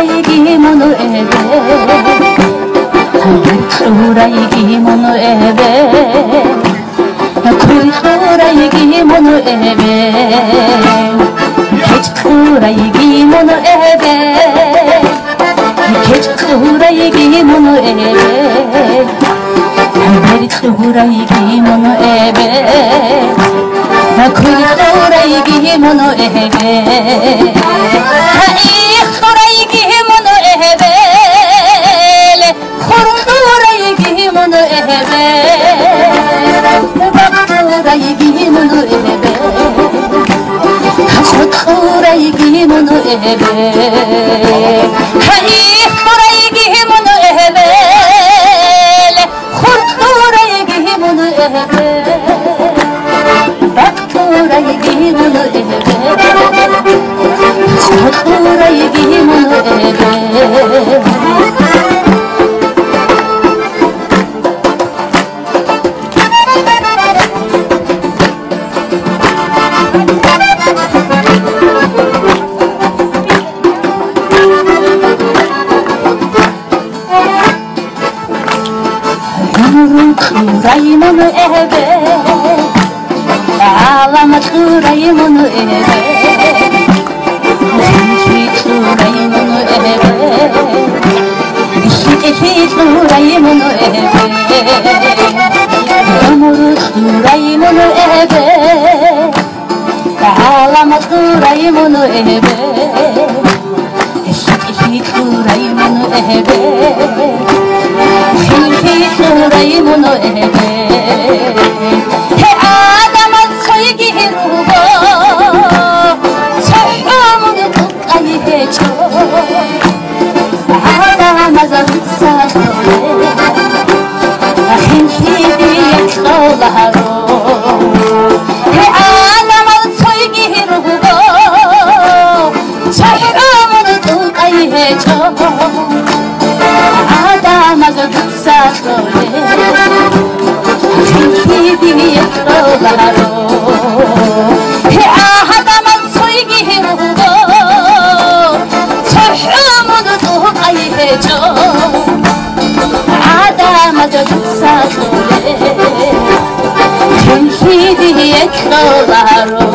生き物エベ空生き物エベ恋空生き物エベケチ空生き物エベケチ空生き物エベベリ空生き物エベ恋空生き物エベはい空生き物エベ空生き物エベ空生き物エベ空生き物エベはい空生き物エベ空生き物エベ空生き物エベ空生き物エベ暗いものエベあらま暗いものエベ暗いものエベ暗いものエベ守る暗いものエベあらま暗いものエベ暗いものエベ暗いものエベ해 아담한 설기루고 설명을 끝까지 해줘 아담아서 흑사소래 힘히비에 떠나로 해 아담한 설기루고 설명을 끝까지 해줘 아담아서 흑사소래 힘히비에 떠나로 해 아담한 설기루고 설명을 끝까지 해줘 아담아서 흑사소래 힘히비에 떠나로